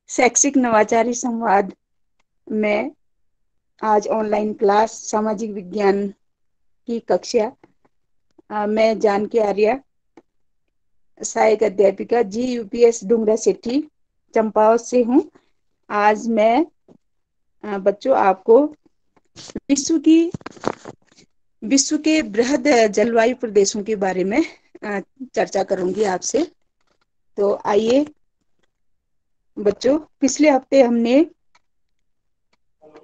शैक्षिक नवाचारी संवाद में आज ऑनलाइन क्लास सामाजिक विज्ञान की कक्षा। मैं जानकी आर्या, सहायक अध्यापिका जी यूपीएस डुंगरा सेठी चंपावत से हूँ। आज मैं बच्चों आपको विश्व के बृहद जलवायु प्रदेशों के बारे में चर्चा करूंगी आपसे। तो आइए बच्चों, पिछले हफ्ते हमने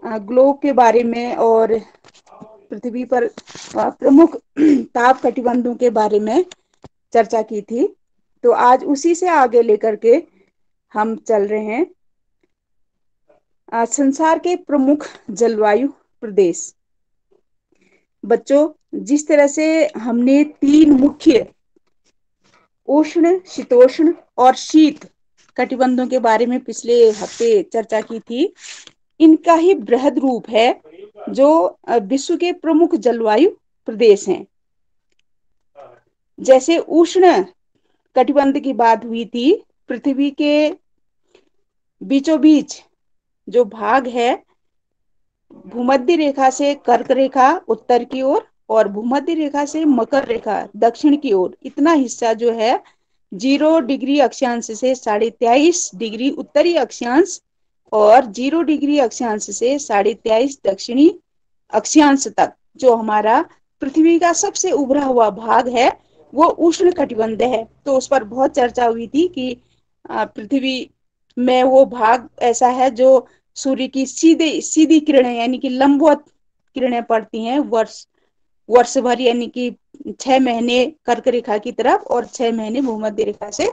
ग्लोब के बारे में और पृथ्वी पर प्रमुख ताप कटिबंधों के बारे में चर्चा की थी। तो आज उसी से आगे लेकर के हम चल रहे हैं। संसार के प्रमुख जलवायु प्रदेश। बच्चों, जिस तरह से हमने 3 मुख्य उष्ण, शीतोष्ण और शीत कटिबंधों के बारे में पिछले हफ्ते चर्चा की थी, इनका ही बृहद रूप है जो विश्व के प्रमुख जलवायु प्रदेश हैं। जैसे उष्ण कटिबंध की बात हुई थी, पृथ्वी के बीचों बीच जो भाग है, भूमध्य रेखा से कर्क रेखा उत्तर की ओर और भूमध्य रेखा से मकर रेखा दक्षिण की ओर, इतना हिस्सा जो है 0 डिग्री अक्षांश से 23.5 डिग्री उत्तरी अक्षांश और 0 डिग्री अक्षांश से 23.5 दक्षिणी अक्षांश तक जो हमारा पृथ्वी का सबसे उभरा हुआ भाग है, वो उष्ण कटिबंध है। तो उस पर बहुत चर्चा हुई थी कि पृथ्वी में वो भाग ऐसा है जो सूर्य की सीधी किरणें यानी कि लंबवत किरणें पड़ती हैं वर्ष भर, यानी कि 6 महीने कर्क रेखा की तरफ और 6 महीने भूमध्य रेखा से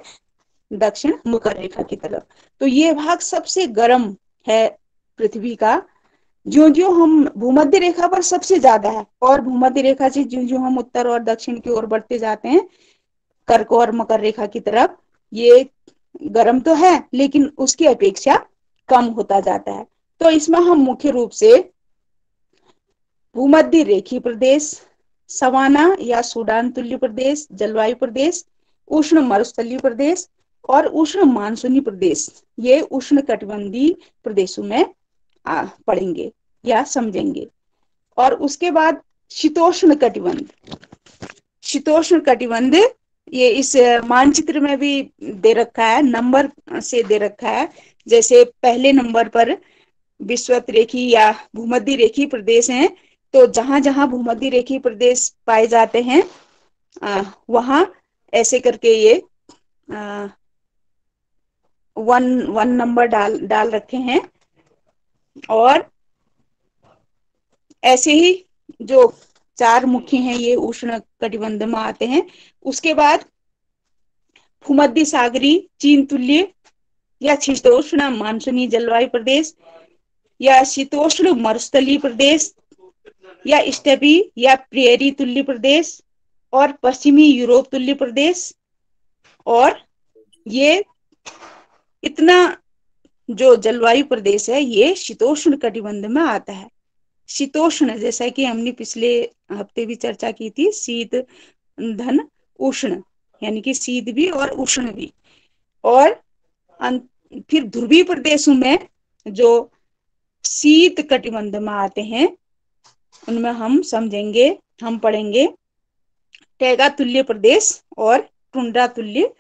दक्षिण मकर रेखा की तरफ। तो ये भाग सबसे गर्म है पृथ्वी का। ज्यो ज्यो हम भूमध्य रेखा पर सबसे ज्यादा है और भूमध्य रेखा से ज्यो ज्यो हम उत्तर और दक्षिण की ओर बढ़ते जाते हैं कर्क और मकर रेखा की तरफ, ये गर्म तो है लेकिन उसकी अपेक्षा कम होता जाता है। तो इसमें हम मुख्य रूप से भूमध्य रेखीय प्रदेश, सवाना या सूडान तुल्य प्रदेश, जलवायु प्रदेश, उष्ण मरुस्थलीय प्रदेश और उष्ण मानसूनी प्रदेश, ये उष्ण कटिबंधीय प्रदेशों में पढ़ेंगे या समझेंगे। और उसके बाद शीतोष्ण कटिबंध। शीतोष्ण कटिबंध ये इस मानचित्र में भी दे रखा है, नंबर से दे रखा है। जैसे पहले नंबर पर विषुवत रेखीय या भूमध्य रेखीय प्रदेश हैं, तो जहां जहां भूमध्य रेखीय प्रदेश पाए जाते हैं वहां ऐसे करके ये वन नंबर डाल रखे हैं। और ऐसे ही जो 4 मुख्य हैं ये उष्ण कटिबंध में आते हैं। उसके बाद भूमध्य सागरीय चीन तुल्य या शीतोष्ण मानसूनी जलवायु प्रदेश या शीतोष्ण मरुस्थलीय प्रदेश या स्टेपी या प्रेरी तुल्य प्रदेश और पश्चिमी यूरोप तुल्य प्रदेश। और ये इतना जो जलवायु प्रदेश है ये शीतोष्ण कटिबंध में आता है। शीतोष्ण, जैसा कि हमने पिछले हफ्ते भी चर्चा की थी, शीत धन उष्ण, यानी कि शीत भी और उष्ण भी। और फिर ध्रुवीय प्रदेशों में जो शीत कटिबंध में आते हैं उनमें हम समझेंगे, हम पढ़ेंगे टैगा तुल्य प्रदेश और टुंड्रा तुल्य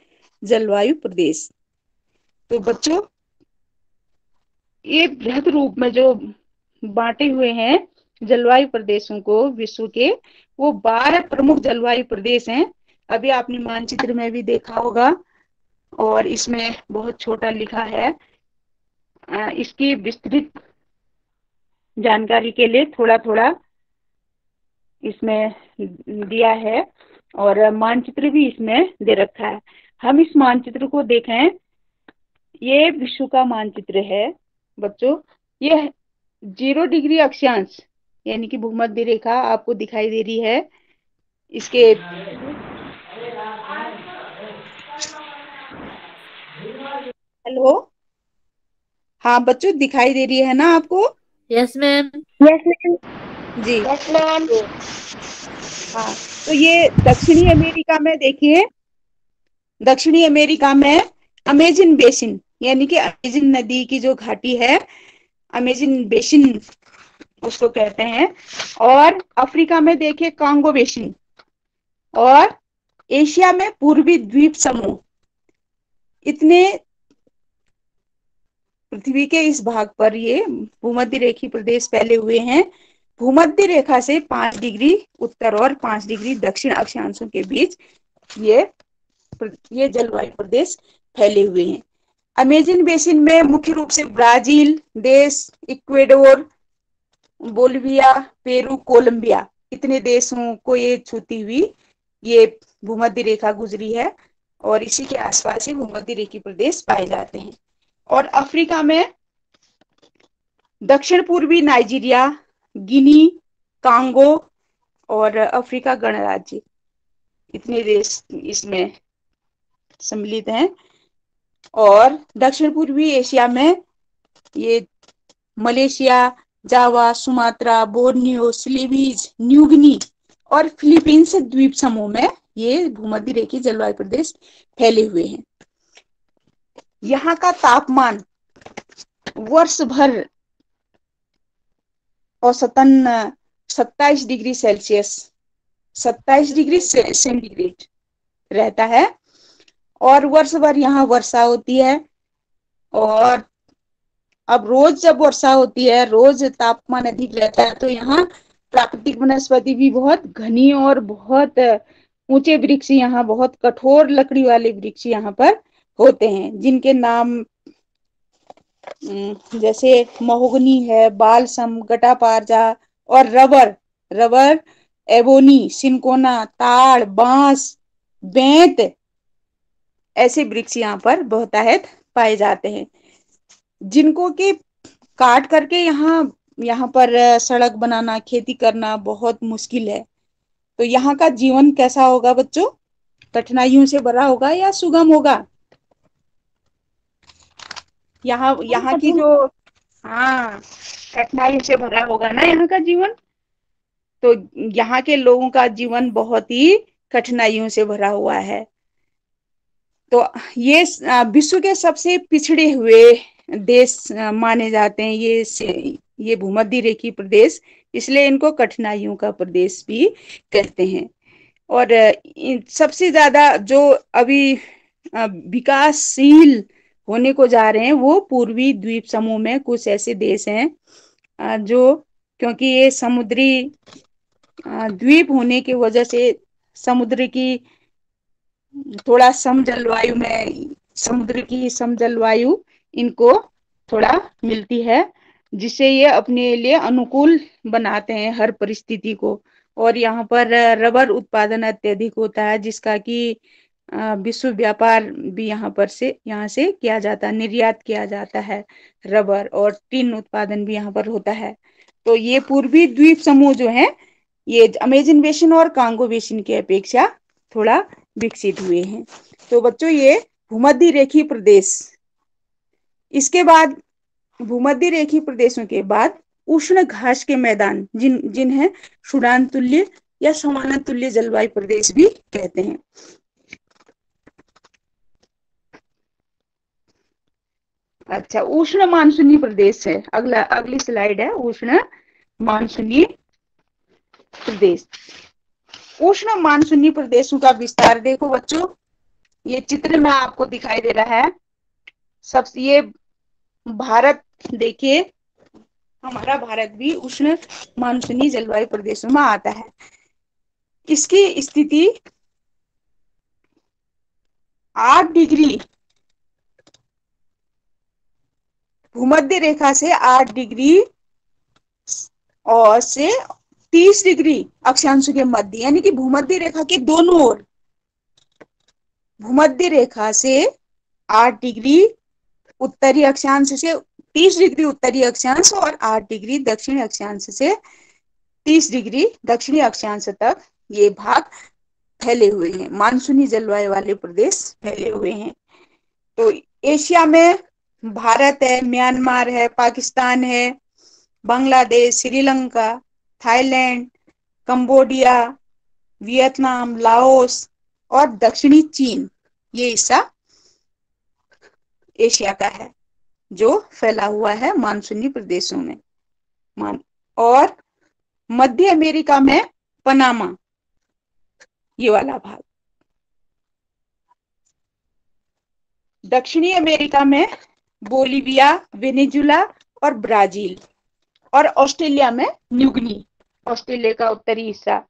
जलवायु प्रदेश। तो बच्चों, ये बृहद रूप में जो बांटे हुए हैं जलवायु प्रदेशों को विश्व के, वो 12 प्रमुख जलवायु प्रदेश हैं। अभी आपने मानचित्र में भी देखा होगा और इसमें बहुत छोटा लिखा है। इसकी विस्तृत जानकारी के लिए थोड़ा थोड़ा इसमें दिया है और मानचित्र भी इसमें दे रखा है। हम इस मानचित्र को देखें, ये विश्व का मानचित्र है बच्चों। ये 0 डिग्री अक्षांश यानी कि भूमध्य रेखा आपको दिखाई दे रही है। इसके हेलो, हाँ बच्चों, दिखाई दे रही है ना आपको? Yes ma'am. Yes ma'am ji. Yes ma'am. हाँ, तो ये दक्षिणी अमेरिका में देखिए, दक्षिणी अमेरिका में अमेजन बेसिन यानी कि अमेजन नदी की जो घाटी है, अमेजन बेसिन उसको कहते हैं। और अफ्रीका में देखिए कांगो बेसिन, और एशिया में पूर्वी द्वीप समूह। इतने पृथ्वी के इस भाग पर ये भूमध्य रेखीय प्रदेश फैले हुए हैं। भूमध्य रेखा से 5 डिग्री उत्तर और 5 डिग्री दक्षिण अक्षांशों के बीच ये जलवायु प्रदेश फैले हुए हैं। अमेजन बेसिन में मुख्य रूप से ब्राजील देश, इक्वेडोर, बोलिविया, पेरू, कोलंबिया, इतने देशों को ये छूती हुई ये भूमध्य रेखा गुजरी है, और इसी के आसपास ही भूमध्य रेखीय प्रदेश पाए जाते हैं। और अफ्रीका में दक्षिण पूर्वी नाइजीरिया, गिनी, कांगो और अफ्रीका गणराज्य, इतने देश इसमें सम्मिलित हैं। और दक्षिण पूर्वी एशिया में ये मलेशिया, जावा, सुमात्रा, बोर्नियो, स्लीवीज, न्यूगिनी और फिलीपींस द्वीप समूह में ये भूमध्य रेखीय जलवायु प्रदेश फैले हुए हैं। यहाँ का तापमान वर्ष भर औसतन 27 डिग्री सेल्सियस, 27 डिग्री सेंटीग्रेड रहता है, और वर्ष भर यहाँ वर्षा होती है। और अब रोज जब वर्षा होती है, रोज तापमान अधिक रहता है, तो यहाँ प्राकृतिक वनस्पति भी बहुत घनी और बहुत ऊंचे वृक्ष, यहाँ बहुत कठोर लकड़ी वाले वृक्ष यहाँ पर होते हैं, जिनके नाम जैसे महोगनी है, बालसम, गटापारजा और रबर, एबोनी, सिनकोना, ताड़, बांस, बेंत, ऐसे वृक्ष यहाँ पर बहुतायत पाए जाते हैं, जिनको कि काट करके यहाँ पर सड़क बनाना, खेती करना बहुत मुश्किल है। तो यहाँ का जीवन कैसा होगा बच्चों? कठिनाइयों से भरा होगा या सुगम होगा? यहाँ की जो, हाँ, कठिनाइयों से भरा होगा ना यहाँ का जीवन। तो यहाँ के लोगों का जीवन बहुत ही कठिनाइयों से भरा हुआ है। तो ये विश्व के सबसे पिछड़े हुए देश माने जाते हैं ये भूमध्य रेखीय प्रदेश, इसलिए इनको कठिनाइयों का प्रदेश भी कहते हैं। और सबसे ज्यादा जो अभी विकासशील होने को जा रहे हैं वो पूर्वी द्वीप समूह में कुछ ऐसे देश हैं जो, क्योंकि ये समुद्री द्वीप होने की वजह से समुद्र की थोड़ा सम जलवायु में, समुद्र की सम जलवायु इनको थोड़ा मिलती है, जिससे ये अपने लिए अनुकूल बनाते हैं हर परिस्थिति को। और यहाँ पर रबर उत्पादन अत्यधिक होता है, जिसका कि विश्व व्यापार भी यहाँ से किया जाता है, निर्यात किया जाता है रबर, और टिन उत्पादन भी यहाँ पर होता है। तो ये पूर्वी द्वीप समूह जो है ये अमेजन बेसिन और कांगो बेसिन की अपेक्षा थोड़ा विकसित हुए हैं। तो बच्चों ये भूमध्य रेखीय प्रदेश, इसके बाद भूमध्य रेखीय प्रदेशों के बाद उष्ण घास के मैदान जिन्हें सूडान तुल्य या समाना तुल्य जलवायु प्रदेश भी कहते हैं। अच्छा, उष्ण मानसूनी प्रदेश है अगली स्लाइड है, उष्ण मानसूनी प्रदेश। उष्ण मानसूनी प्रदेशों का विस्तार देखो बच्चों, ये चित्र में आपको दिखाई दे रहा है। सबसे ये भारत देखिए, हमारा भारत भी उष्ण मानसूनी जलवायु प्रदेशों में आता है। इसकी स्थिति 8 डिग्री भूमध्य रेखा से 8 डिग्री और से 30 डिग्री अक्षांश के मध्य, यानी कि भूमध्य रेखा के दोनों ओर, भूमध्य रेखा से 8 डिग्री उत्तरी अक्षांश से 30 डिग्री उत्तरी अक्षांश और 8 डिग्री दक्षिणी अक्षांश से 30 डिग्री दक्षिणी अक्षांश तक ये भाग फैले हुए हैं, मानसूनी जलवायु वाले प्रदेश फैले हुए हैं। तो एशिया में भारत है, म्यांमार है, पाकिस्तान है, Bangladesh, Sri Lanka, Thailand, Cambodia, Vietnam, Laos और दक्षिणी चीन, ये हिस्सा एशिया का है, जो फैला हुआ है मानसूनी प्रदेशों में। और मध्य अमेरिका में पनामा, ये वाला भाग। दक्षिणी अमेरिका में बोलिविया, वेनेजुला और ब्राजील। और ऑस्ट्रेलिया में न्यूगिनी, ऑस्ट्रेलिया का उत्तरी हिस्सा।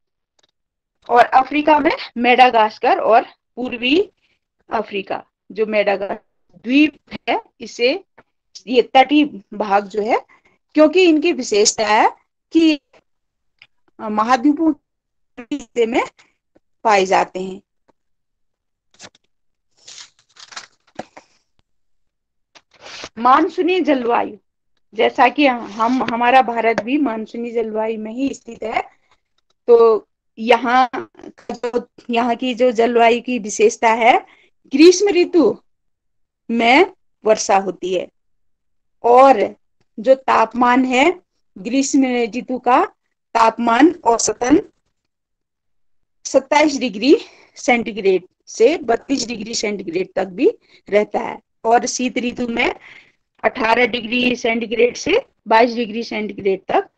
और अफ्रीका में मेडागास्कर और पूर्वी अफ्रीका, जो मेडागास्कर द्वीप है, इसे ये तटीय भाग जो है, क्योंकि इनकी विशेषता है कि महाद्वीपों के हिस्से में पाए जाते हैं। मानसूनी जलवायु, जैसा कि हमारा भारत भी मानसूनी जलवायु में ही स्थित है, तो यहाँ की जो जलवायु की विशेषता है, ग्रीष्म ऋतु में वर्षा होती है। और जो तापमान है, ग्रीष्म ऋतु का तापमान औसतन 27 डिग्री सेंटीग्रेड से 32 डिग्री सेंटीग्रेड तक भी रहता है। और शीत ऋतु में 18 डिग्री सेंटीग्रेड से 22 डिग्री सेंटीग्रेड तक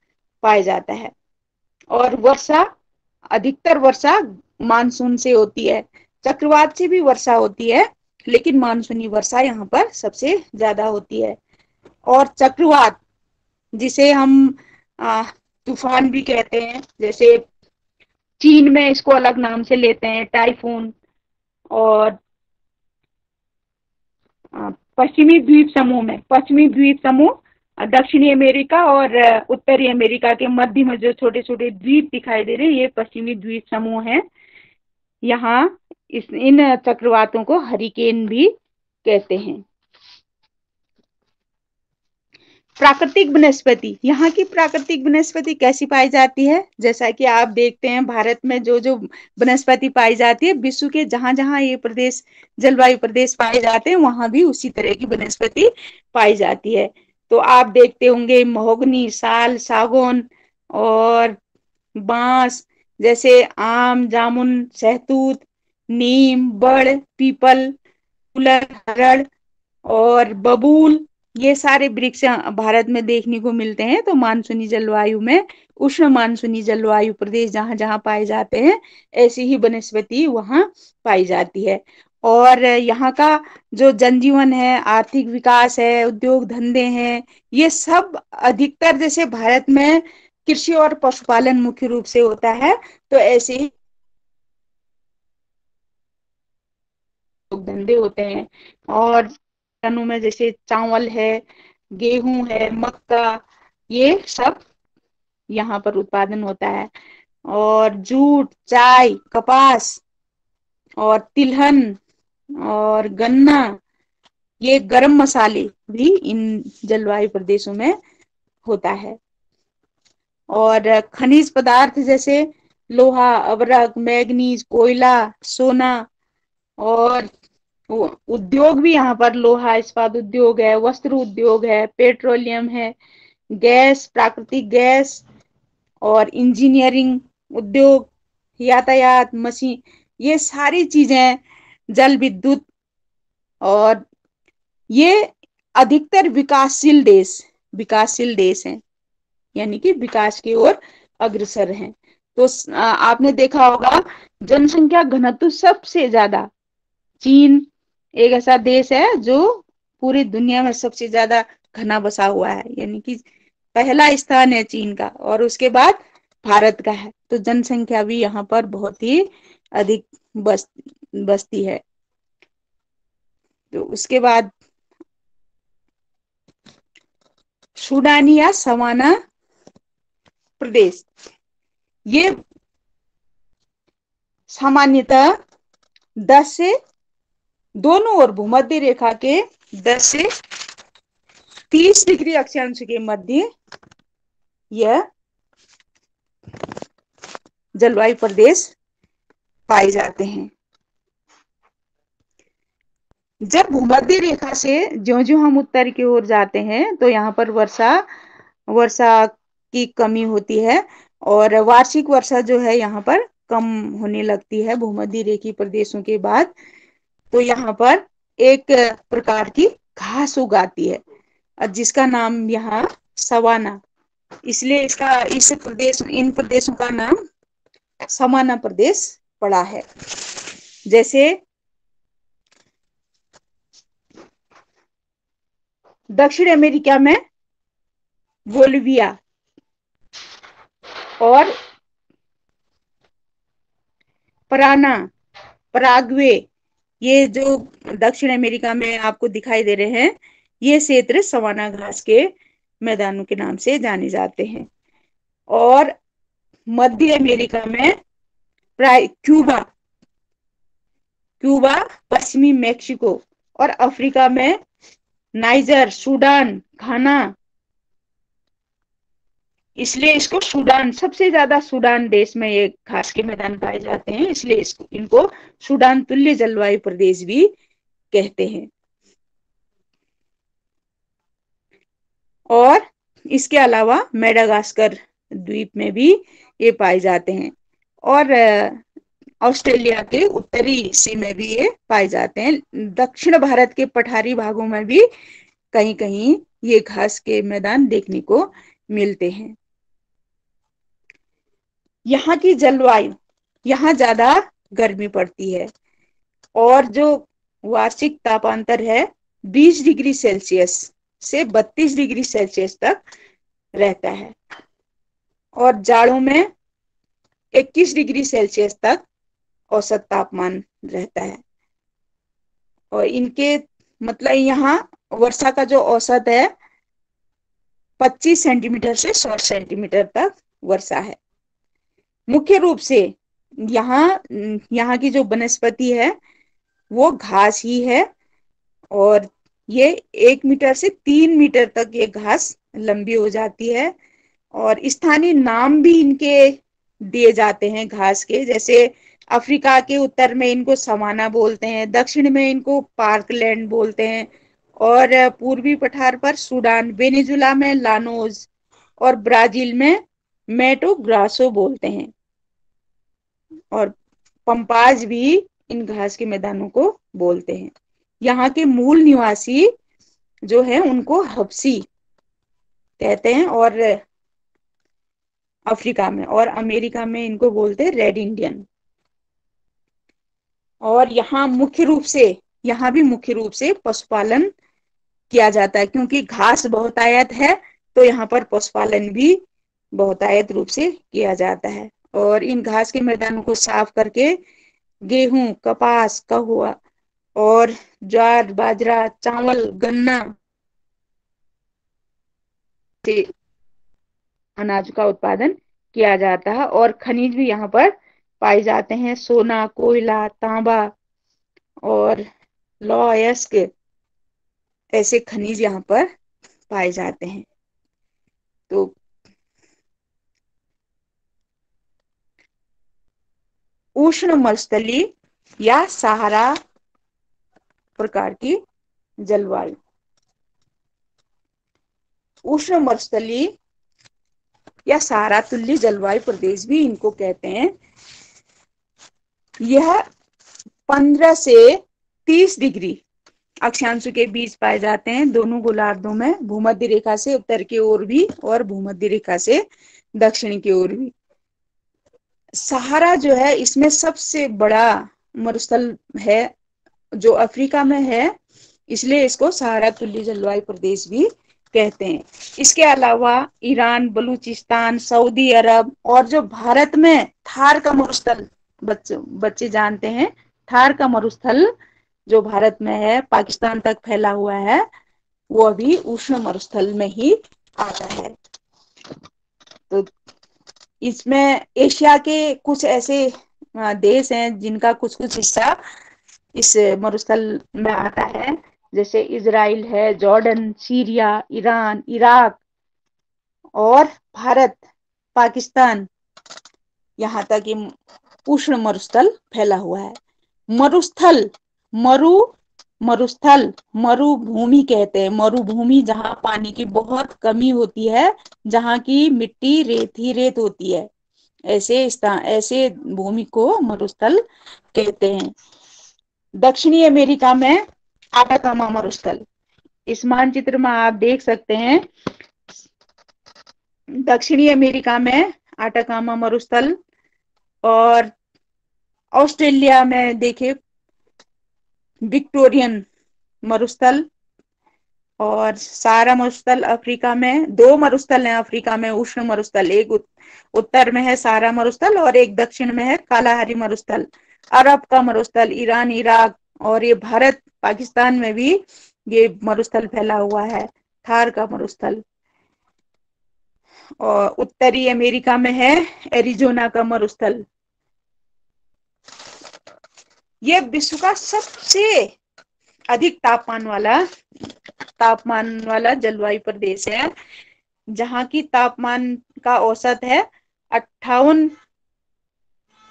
पाया जाता है। और वर्षा, अधिकतर वर्षा मानसून से होती है। चक्रवात से भी वर्षा होती है, लेकिन मानसूनी वर्षा यहाँ पर सबसे ज्यादा होती है। और चक्रवात, जिसे हम तूफान भी कहते हैं, जैसे चीन में इसको अलग नाम से लेते हैं, टाइफून। और पश्चिमी द्वीप समूह दक्षिणी अमेरिका और उत्तरी अमेरिका के मध्य में जो छोटे छोटे द्वीप दिखाई दे रहे हैं, ये पश्चिमी द्वीप समूह हैं। यहाँ इन चक्रवातों को हरिकेन भी कहते हैं। प्राकृतिक वनस्पति, यहाँ की प्राकृतिक वनस्पति कैसी पाई जाती है? जैसा कि आप देखते हैं, भारत में जो जो वनस्पति पाई जाती है, विश्व के जहां जहां ये प्रदेश, जलवायु प्रदेश पाए जाते हैं, वहां भी उसी तरह की वनस्पति पाई जाती है। तो आप देखते होंगे महोगनी, साल, सागौन और बांस, जैसे आम, जामुन, सहतूत, नीम, बड़, पीपल, हरड़ और बबूल, ये सारे वृक्ष भारत में देखने को मिलते हैं। तो मानसूनी जलवायु में, उष्ण मानसूनी जलवायु प्रदेश जहां जहां पाए जाते हैं, ऐसी ही वनस्पति वहां पाई जाती है। और यहाँ का जो जनजीवन है, आर्थिक विकास है, उद्योग धंधे हैं, ये सब अधिकतर, जैसे भारत में कृषि और पशुपालन मुख्य रूप से होता है, तो ऐसे ही धंधे होते हैं। और किसानों में जैसे चावल है, गेहूं है, मक्का, ये सब यहाँ पर उत्पादन होता है। और जूट, चाय, कपास और तिलहन और गन्ना, ये गरम मसाले भी इन जलवायु प्रदेशों में होता है। और खनिज पदार्थ जैसे लोहा, अवरक, मैग्नीज, कोयला, सोना। और उद्योग भी यहाँ पर लोहा इस्पात उद्योग है, वस्त्र उद्योग है, पेट्रोलियम है, गैस, प्राकृतिक गैस और इंजीनियरिंग उद्योग, यातायात, मशीन, ये सारी चीजें, जल विद्युत। और ये अधिकतर विकासशील देश हैं, यानी कि विकास की ओर अग्रसर हैं। तो आपने देखा होगा, जनसंख्या घनत्व सबसे ज्यादा चीन एक ऐसा देश है जो पूरी दुनिया में सबसे ज्यादा घना बसा हुआ है, यानी कि पहला स्थान है चीन का, और उसके बाद भारत का है। तो जनसंख्या भी यहाँ पर बहुत ही अधिक बसती है। तो उसके बाद सूडानी या सवाना प्रदेश, ये सामान्यतः 10 से दोनों ओर भूमध्य रेखा के 10 से 30 डिग्री अक्षांश के मध्य यह जलवायु प्रदेश पाए जाते हैं। जब भूमध्य रेखा से ज्यो ज्यो हम उत्तर की ओर जाते हैं, तो यहाँ पर वर्षा की कमी होती है, और वार्षिक वर्षा जो है यहाँ पर कम होने लगती है भूमध्य रेखी प्रदेशों के बाद। तो यहाँ पर एक प्रकार की घास उगाती है, और जिसका नाम यहाँ सवाना, इसलिए इसका इस प्रदेश इन प्रदेशों का नाम समाना प्रदेश पड़ा है। जैसे दक्षिण अमेरिका में बोलिविया और पराना, पराग्वे, ये जो दक्षिण अमेरिका में आपको दिखाई दे रहे हैं, ये क्षेत्र सवाना घास के मैदानों के नाम से जाने जाते हैं। और मध्य अमेरिका में क्यूबा, क्यूबा, पश्चिमी मेक्सिको, और अफ्रीका में नाइजर, सूडान, घाना, इसलिए इसको सूडान, सबसे ज्यादा सूडान देश में ये घास के मैदान पाए जाते हैं, इसलिए इसको इनको सूडान तुल्य जलवायु प्रदेश भी कहते हैं। और इसके अलावा मेडागास्कर द्वीप में भी ये पाए जाते हैं, और ऑस्ट्रेलिया के उत्तरी हिस्से में भी ये पाए जाते हैं। दक्षिण भारत के पठारी भागों में भी कहीं कहीं ये घास के मैदान देखने को मिलते हैं। यहाँ की जलवायु, यहाँ ज्यादा गर्मी पड़ती है, और जो वार्षिक तापांतर है 20 डिग्री सेल्सियस से 32 डिग्री सेल्सियस तक रहता है, और जाड़ों में 21 डिग्री सेल्सियस तक औसत तापमान रहता है। और इनके मतलब यहाँ वर्षा का जो औसत है 25 सेंटीमीटर से 100 सेंटीमीटर तक वर्षा है। मुख्य रूप से यहाँ की जो वनस्पति है वो घास ही है, और ये 1 मीटर से 3 मीटर तक ये घास लंबी हो जाती है। और स्थानीय नाम भी इनके दिए जाते हैं घास के, जैसे अफ्रीका के उत्तर में इनको सवाना बोलते हैं, दक्षिण में इनको पार्कलैंड बोलते हैं, और पूर्वी पठार पर सूडान, वेनेजुला में लानोज, और ब्राजील में मेटो ग्रासो बोलते हैं। और पंपाज भी इन घास के मैदानों को बोलते हैं। यहाँ के मूल निवासी जो है उनको हब्सी कहते हैं, और अफ्रीका में और अमेरिका में इनको बोलते हैं रेड इंडियन। और यहाँ भी मुख्य रूप से पशुपालन किया जाता है, क्योंकि घास बहुतायत है तो यहाँ पर पशुपालन भी बहुतायत रूप से किया जाता है। और इन घास के मैदानों को साफ करके गेहूं, कपास, कहवा और ज्वार, बाजरा, चावल, गन्ना से अनाज का उत्पादन किया जाता है। और खनिज भी यहाँ पर पाए जाते हैं, सोना, कोयला, तांबा और लौह अयस्क, ऐसे खनिज यहाँ पर पाए जाते हैं। तो उष्ण मरुस्थलीय या सहारा प्रकार की जलवायु, उष्ण मरुस्थलीय या सहारा तुल्य जलवायु प्रदेश भी इनको कहते हैं। यह 15 से 30 डिग्री अक्षांश के बीच पाए जाते हैं, दोनों गोलार्धों में, भूमध्य रेखा से उत्तर की ओर भी और भूमध्य रेखा से दक्षिण की ओर भी। सहारा जो है इसमें सबसे बड़ा मरुस्थल है जो अफ्रीका में है, इसलिए इसको सहारा तुल्य जलवायु प्रदेश भी कहते हैं। इसके अलावा ईरान, बलूचिस्तान, सऊदी अरब, और जो भारत में थार का मरुस्थल, बच्चे जानते हैं, थार का मरुस्थल जो भारत में है, पाकिस्तान तक फैला हुआ है, वो अभी उष्ण मरुस्थल में ही आता है। तो इसमें एशिया के कुछ ऐसे देश हैं जिनका कुछ कुछ हिस्सा इस मरुस्थल में आता है, जैसे इजराइल है, जॉर्डन, सीरिया, ईरान, इराक और भारत, पाकिस्तान, यहाँ तक ये उष्ण मरुस्थल फैला हुआ है। मरुस्थल, मरुस्थल मरुभूमि कहते हैं, मरुभूमि जहाँ पानी की बहुत कमी होती है, जहाँ की मिट्टी रेत ही रेत होती है, ऐसे भूमि को मरुस्थल कहते हैं। दक्षिणी अमेरिका में आटाकामा मरुस्थल, इस मानचित्र में आप देख सकते हैं दक्षिणी अमेरिका में आटाकामा मरुस्थल, और ऑस्ट्रेलिया में देखे विक्टोरियन मरुस्थल, और सारा मरुस्थल अफ्रीका में, दो मरुस्थल हैं अफ्रीका में उष्ण मरुस्थल, एक उत्तर में है सारा मरुस्थल और एक दक्षिण में है कालाहारी मरुस्थल। अरब का मरुस्थल ईरान, इराक और ये भारत पाकिस्तान में भी ये मरुस्थल फैला हुआ है, थार का मरुस्थल। और उत्तरी अमेरिका में है एरिजोना का मरुस्थल। ये विश्व का सबसे अधिक तापमान वाला जलवायु प्रदेश है, जहां की तापमान का औसत है 58,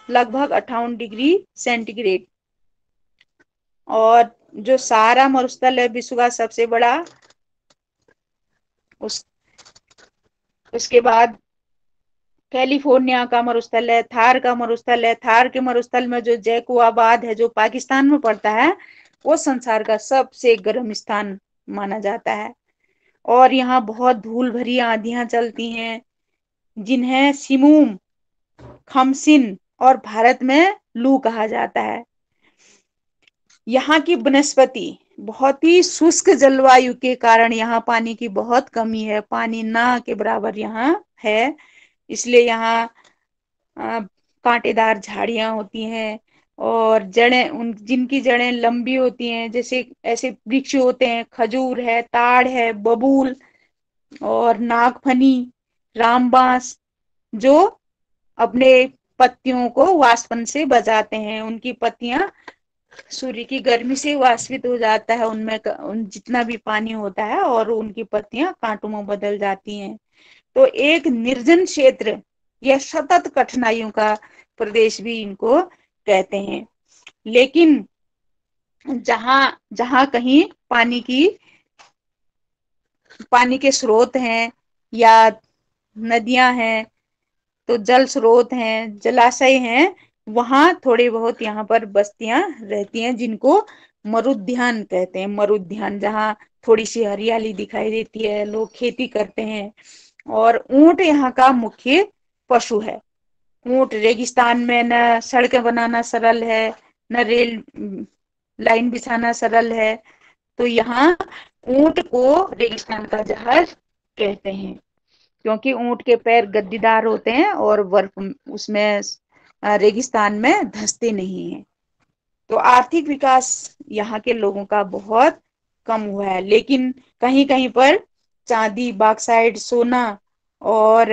लगभग 58 डिग्री सेंटीग्रेड। और जो सारा मरुस्थल है विश्व का सबसे बड़ा, उसके बाद कैलिफोर्निया का मरुस्थल है, थार का मरुस्थल है। थार के मरुस्थल में जो जैकोबाद है जो पाकिस्तान में पड़ता है, वो संसार का सबसे गर्म स्थान माना जाता है। और यहाँ बहुत धूल भरी आंधियां चलती हैं, जिन्हें सिमूम, खमसिन और भारत में लू कहा जाता है। यहाँ की वनस्पति बहुत ही शुष्क जलवायु के कारण यहाँ पानी की बहुत कमी है, पानी ना के बराबर यहाँ है। इसलिए यहाँ कांटेदार झाड़ियां होती हैं और जड़ें, उन जिनकी जड़ें लंबी होती हैं, जैसे ऐसे वृक्ष होते हैं, खजूर है, ताड़ है, बबूल और नागफनी, रामबांस, जो अपने पत्तियों को वाष्पन से बचाते हैं। उनकी पत्तियां सूर्य की गर्मी से वाष्पित हो जाता है उनमें जितना भी पानी होता है, और उनकी पत्तियां कांटों में बदल जाती हैं। तो एक निर्जन क्षेत्र या सतत कठिनाइयों का प्रदेश भी इनको कहते हैं। लेकिन जहां जहां कहीं पानी के स्रोत हैं या नदियां हैं, तो जल स्रोत हैं, जलाशय हैं, वहां थोड़े बहुत यहाँ पर बस्तियां रहती हैं, जिनको मरुद्यान कहते हैं। मरुद्यान, जहाँ थोड़ी सी हरियाली दिखाई देती है, लोग खेती करते हैं। और ऊंट यहाँ का मुख्य पशु है। ऊंट रेगिस्तान में न सड़कें बनाना सरल है, न रेल लाइन बिछाना सरल है, तो यहाँ ऊंट को रेगिस्तान का जहाज कहते हैं, क्योंकि ऊंट के पैर गद्दीदार होते हैं और बर्फ उसमें रेगिस्तान में धंसते नहीं है। तो आर्थिक विकास यहाँ के लोगों का बहुत कम हुआ है, लेकिन कहीं कहीं पर चांदी, बॉक्साइट, सोना, और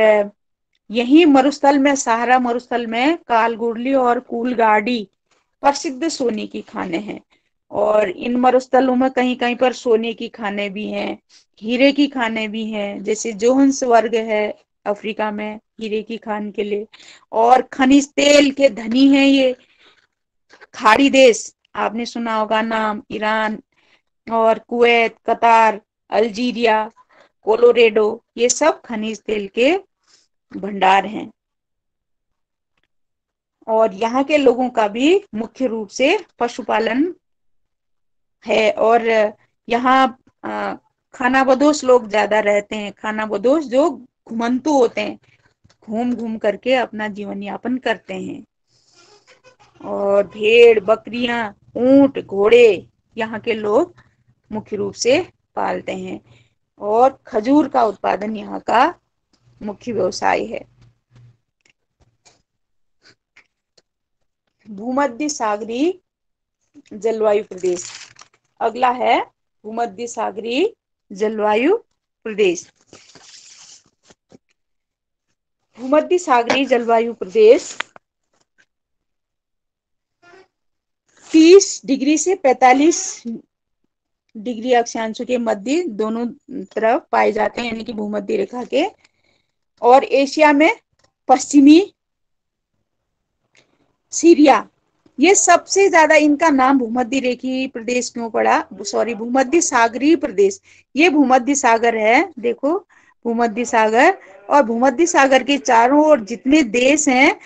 यही मरुस्थल में, सहारा मरुस्थल में कालगुरली और कूलगाड़ी प्रसिद्ध सोने की खाने हैं। और इन मरुस्थलों में कहीं कहीं पर सोने की खाने भी हैं, हीरे की खाने भी हैं, जैसे जोहान्सबर्ग है अफ्रीका में हीरे की खान के लिए। और खनिज तेल के धनी हैं ये खाड़ी देश, आपने सुना होगा नाम, ईरान और कुवैत, कतार, अल्जीरिया, कोलोरेडो, ये सब खनिज तेल के भंडार हैं। और यहाँ के लोगों का भी मुख्य रूप से पशुपालन है। और यहाँ खानाबदोश लोग ज्यादा रहते हैं, खानाबदोश जो घुमंतु होते हैं, घूम घूम करके अपना जीवन यापन करते हैं। और भेड़, बकरियां, ऊंट, घोड़े यहाँ के लोग मुख्य रूप से पालते हैं। और खजूर का उत्पादन यहाँ का मुख्य व्यवसाय है। भूमध्य सागरीय जलवायु प्रदेश, अगला है भूमध्य सागरीय जलवायु प्रदेश। भूमध्य सागरीय जलवायु प्रदेश 30 डिग्री से 45 डिग्री अक्षांश के मध्य दोनों तरफ पाए जाते हैं, यानी कि भूमध्य रेखा के। और एशिया में पश्चिमी सीरिया, ये सबसे ज्यादा, इनका नाम भूमध्य रेखीय प्रदेश क्यों पड़ा, सॉरी भूमध्य सागरीय प्रदेश, ये भूमध्य सागर है, देखो भूमध्य सागर। और भूमध्य सागर के चारों ओर जितने देश हैं,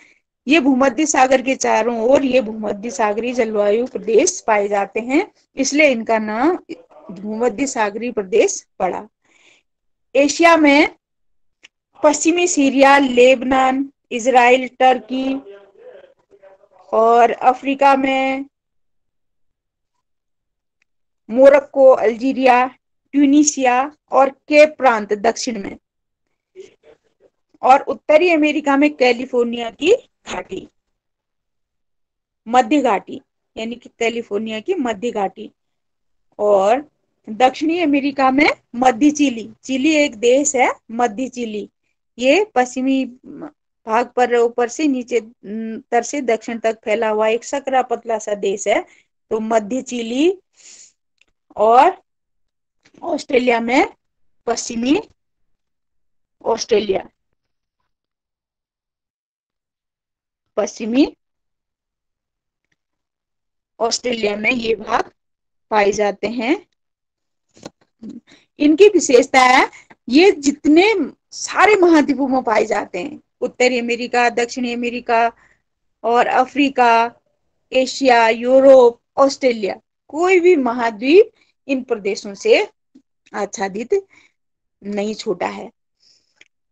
ये भूमध्य सागर के चारों ओर ये भूमध्य सागरीय जलवायु प्रदेश पाए जाते हैं, इसलिए इनका नाम भूमध्य सागरीय प्रदेश पड़ा। एशिया में पश्चिमी सीरिया, लेबनान, इजराइल, टर्की, और अफ्रीका में मोरक्को, अल्जीरिया, ट्यूनीशिया और केप प्रांत दक्षिण में, और उत्तरी अमेरिका में कैलिफोर्निया की घाटी, मध्य घाटी, यानी कि कैलिफोर्निया की मध्य घाटी, और दक्षिणी अमेरिका में मध्य चिली। चिली एक देश है, मध्य चिली, ये पश्चिमी भाग पर ऊपर से नीचे उत्तर से दक्षिण तक फैला हुआ एक सकरा पतला सा देश है। तो मध्य चिली, और ऑस्ट्रेलिया में पश्चिमी ऑस्ट्रेलिया, पश्चिमी ऑस्ट्रेलिया में ये भाग पाए जाते हैं। इनकी विशेषता है, ये जितने सारे महाद्वीपों में पाए जाते हैं, उत्तरी अमेरिका, दक्षिणी अमेरिका और अफ्रीका, एशिया, यूरोप, ऑस्ट्रेलिया, कोई भी महाद्वीप इन प्रदेशों से आच्छादित नहीं छूटा है।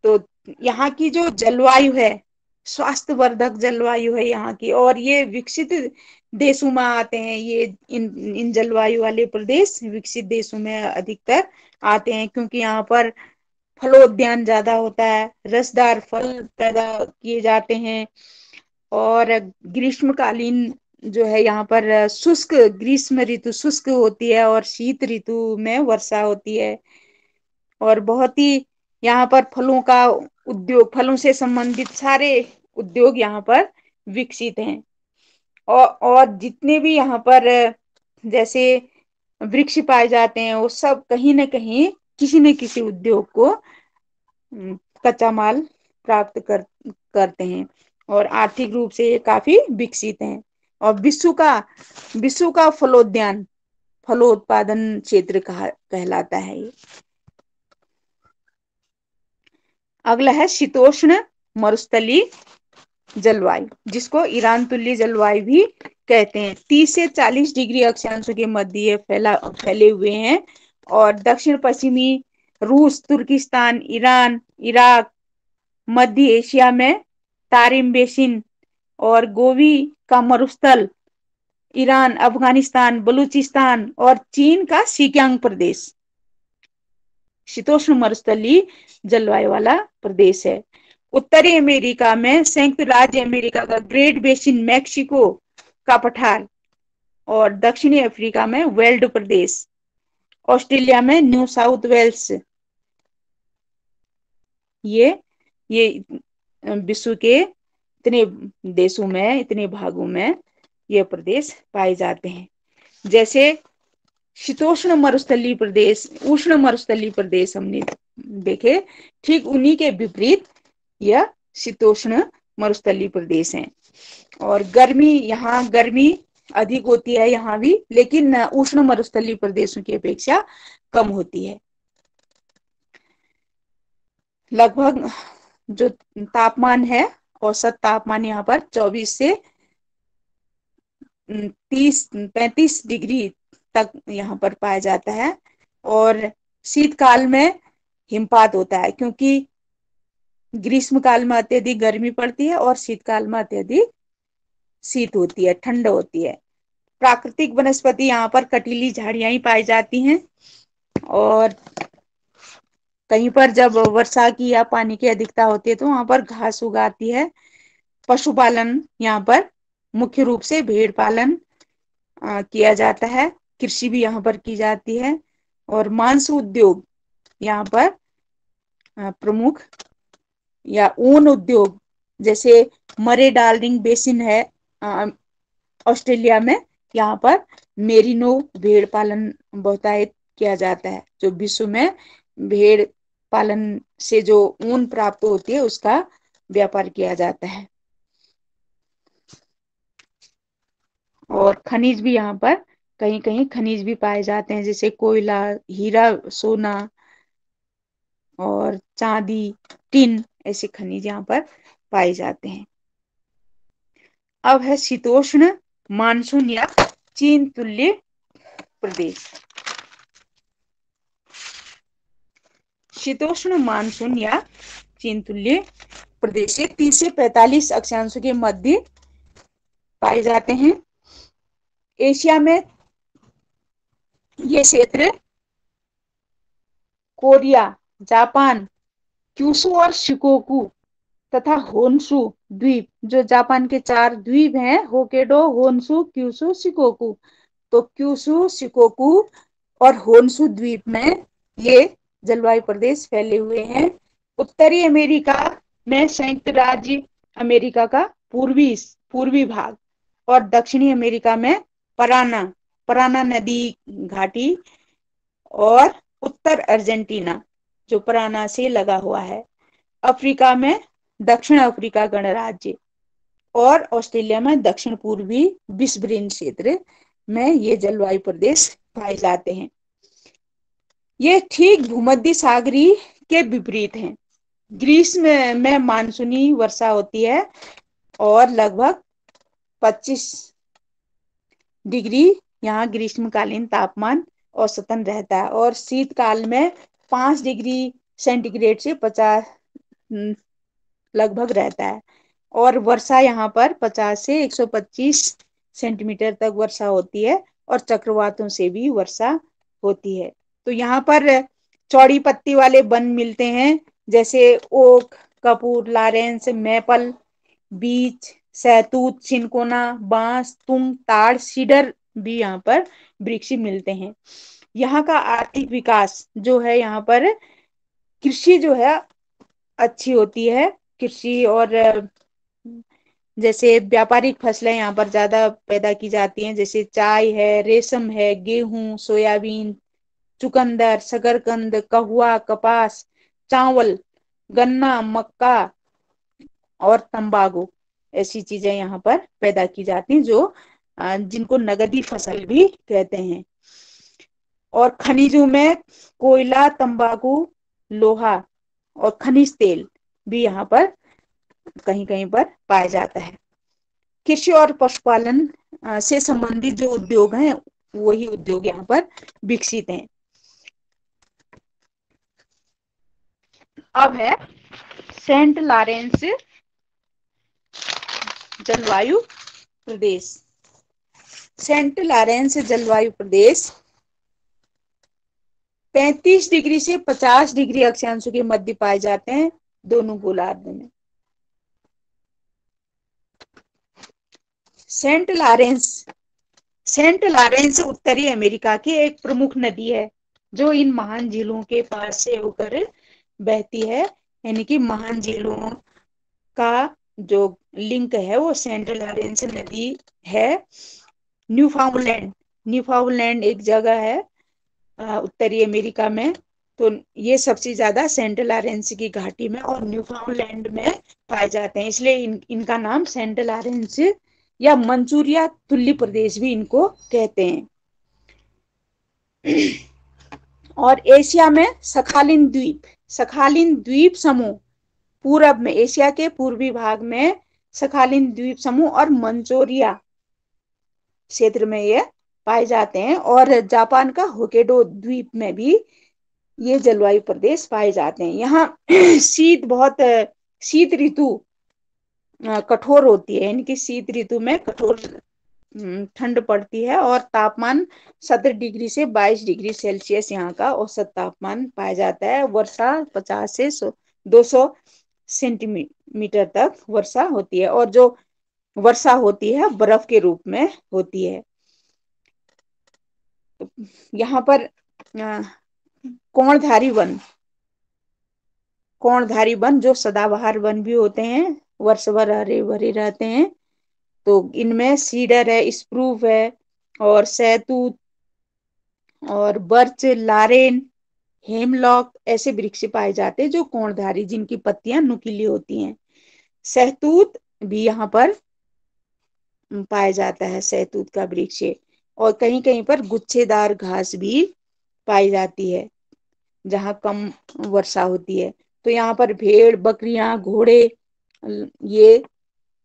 तो यहाँ की जो जलवायु है, स्वास्थ्यवर्धक जलवायु है यहाँ की, और ये विकसित देशों में आते हैं। ये इन जलवायु वाले प्रदेश विकसित देशों में अधिकतर आते हैं, क्योंकि यहाँ पर फलोद्यान ज्यादा होता है, रसदार फल पैदा किए जाते हैं, और ग्रीष्मकालीन जो है यहाँ पर शुष्क, ग्रीष्म ऋतु शुष्क होती है, और शीत ऋतु में वर्षा होती है। और बहुत ही यहाँ पर फलों का उद्योग, फलों से संबंधित सारे उद्योग यहाँ पर विकसित हैं। और जितने भी यहाँ पर जैसे वृक्ष पाए जाते हैं, वो सब कहीं ना कहीं किसी न किसी उद्योग को कच्चा माल प्राप्त करते हैं, और आर्थिक रूप से ये काफी विकसित हैं। और विश्व का फलोद्यान, फलोत्पादन क्षेत्र कहलाता है ये। अगला है शीतोष्ण मरुस्थलीय जलवायु, जिसको ईरान तुल्य जलवायु भी कहते हैं। 30 से 40 डिग्री अक्षांशों के मध्य फैले हुए हैं, और दक्षिण पश्चिमी रूस, तुर्किस्तान, ईरान, इराक, मध्य एशिया में तारिम बेसिन और गोवी का मरुस्थल, ईरान, अफगानिस्तान, बलूचिस्तान और चीन का शिकियांग प्रदेश शीतोष्ण मरुस्थलीय जलवायु वाला प्रदेश है। उत्तरी अमेरिका में संयुक्त राज्य अमेरिका का ग्रेट बेसिन, मैक्सिको का पठार, और दक्षिणी अफ्रीका में वेल्ड प्रदेश, ऑस्ट्रेलिया में न्यू साउथ वेल्स, ये विश्व के इतने देशों में, इतने भागों में ये प्रदेश पाए जाते हैं। जैसे शीतोष्ण मरुस्थलीय प्रदेश, उष्ण मरुस्थलीय प्रदेश हमने देखे, ठीक उन्हीं के विपरीत यह शीतोष्ण मरुस्थलीय प्रदेश है। और यहाँ गर्मी अधिक होती है यहाँ भी, लेकिन उष्ण मरुस्थलीय प्रदेशों की अपेक्षा कम होती है। लगभग जो तापमान है, औसत तापमान यहाँ पर 24 से 35 डिग्री तक यहाँ पर पाया जाता है। और शीतकाल में हिमपात होता है, क्योंकि ग्रीष्म काल में अत्यधिक गर्मी पड़ती है और शीतकाल में अत्यधिक शीत होती है, ठंड होती है। प्राकृतिक वनस्पति यहाँ पर कटीली झाड़ियां ही पाई जाती हैं, और कहीं पर जब वर्षा की या पानी की अधिकता होती है तो वहां पर घास उगाती है। पशुपालन यहाँ पर मुख्य रूप से भेड़ पालन किया जाता है, कृषि भी यहाँ पर की जाती है, और मांस उद्योग यहाँ पर प्रमुख, या ऊन उद्योग, जैसे मरे डार्लिंग बेसिन है ऑस्ट्रेलिया में, यहाँ पर मेरिनो भेड़ पालन बहुतायत किया जाता है, जो विश्व में भेड़ पालन से जो ऊन प्राप्त होती है उसका व्यापार किया जाता है। और खनिज भी यहाँ पर कहीं कहीं खनिज भी पाए जाते हैं, जैसे कोयला, हीरा, सोना और चांदी, टिन, ऐसे खनिज यहाँ पर पाए जाते हैं। अब है शीतोष्ण मानसून या चीन तुल्य प्रदेश। शीतोष्ण मानसून या चीन तुल्य प्रदेश से 30 से 45 अक्षांशों के मध्य पाए जाते हैं। एशिया में ये क्षेत्र कोरिया, जापान, क्यूशू और शिकोकू तथा होन्शु द्वीप, जो जापान के 4 द्वीप हैं, होकेडो, होन्शु, क्यूशू, शिकोकू, तो क्यूशू, शिकोकू और होन्शु द्वीप में ये जलवायु प्रदेश फैले हुए हैं। उत्तरी अमेरिका में संयुक्त राज्य अमेरिका का पूर्वी भाग और दक्षिणी अमेरिका में पराना नदी घाटी और उत्तर अर्जेंटीना जो पराना से लगा हुआ है। अफ्रीका में दक्षिण अफ्रीका गणराज्य और ऑस्ट्रेलिया में दक्षिण पूर्वी बिस्ब्रेन क्षेत्र में ये जलवायु प्रदेश पाए जाते हैं। ये ठीक भूमध्य सागरीय के विपरीत हैं। ग्रीष्म में मानसूनी वर्षा होती है और लगभग 25 डिग्री यहाँ ग्रीष्मकालीन तापमान औसतन रहता है और शीतकाल में 5 डिग्री सेंटीग्रेड से 50 लगभग रहता है और वर्षा यहाँ पर 50 से 125 सेंटीमीटर तक वर्षा होती है और चक्रवातों से भी वर्षा होती है। तो यहाँ पर चौड़ी पत्ती वाले वन मिलते हैं जैसे ओक, कपूर, लॉरेंस, मैपल, बीच, सहतूत, सिनकोना, बांस, तुंग, ताड़, सीडर भी यहाँ पर वृक्ष मिलते हैं। यहाँ का आर्थिक विकास जो है, यहाँ पर कृषि जो है अच्छी होती है। कृषि और जैसे व्यापारिक फसलें यहाँ पर ज्यादा पैदा की जाती हैं, जैसे चाय है, रेशम है, गेहूं, सोयाबीन, चुकंदर, शकरकंद, कहवा, कपास, चावल, गन्ना, मक्का और तंबाकू, ऐसी चीजें यहाँ पर पैदा की जाती हैं जो जिनको नगदी फसल भी कहते हैं। और खनिजों में कोयला, तंबाकू, लोहा और खनिज तेल भी यहाँ पर कहीं कहीं पर पाया जाता है। कृषि और पशुपालन से संबंधित जो उद्योग हैं वही उद्योग यहाँ पर विकसित हैं। अब है सेंट लॉरेंस जलवायु प्रदेश। सेंट लॉरेंस जलवायु प्रदेश 35 डिग्री से 50 डिग्री अक्षांशों के मध्य पाए जाते हैं दोनों गोलार्ध में। सेंट लॉरेंस उत्तरी अमेरिका की एक प्रमुख नदी है जो इन महान झीलों के पास से होकर बहती है। यानी कि महान झीलों का जो लिंक है वो सेंट लॉरेंस नदी है। न्यूफाउंडलैंड एक जगह है उत्तरी अमेरिका में, तो ये सबसे ज्यादा सेंट लॉरेंस की घाटी में और न्यूफाउंडलैंड में पाए जाते हैं, इसलिए इनका नाम सेंट लॉरेंस या मंचूरिया तुल्य प्रदेश भी इनको कहते हैं। और एशिया में सखालिन द्वीप समूह पूरब में, एशिया के पूर्वी भाग में सखालिन द्वीप समूह और मंचूरिया क्षेत्र में ये पाए जाते हैं। और जापान का होकेडो द्वीप में भी ये जलवायु प्रदेश पाए जाते हैं। यहाँ शीत ऋतु कठोर होती है, यानी कि शीत ऋतु में कठोर ठंड पड़ती है और तापमान 17 डिग्री से 22 डिग्री सेल्सियस यहाँ का औसत तापमान पाया जाता है। वर्षा 50 से 200 सेंटीमीटर तक वर्षा होती है और जो वर्षा होती है बर्फ के रूप में होती है। यहाँ पर कोणधारी वन जो सदाबहार वन भी होते हैं, वर्ष भर हरे भरे रहते हैं, तो इनमें सीडर है, स्प्रूव है और सहतूत और बर्च, लारेन, हेमलॉक ऐसे वृक्ष पाए जाते हैं जो कोणधारी, जिनकी पत्तियां नुकीली होती हैं। सहतूत भी यहाँ पर पाया जाता है, सहतूत का वृक्ष। और कहीं कहीं पर गुच्छेदार घास भी पाई जाती है जहां कम वर्षा होती है। तो यहाँ पर भेड़, बकरियां, घोड़े ये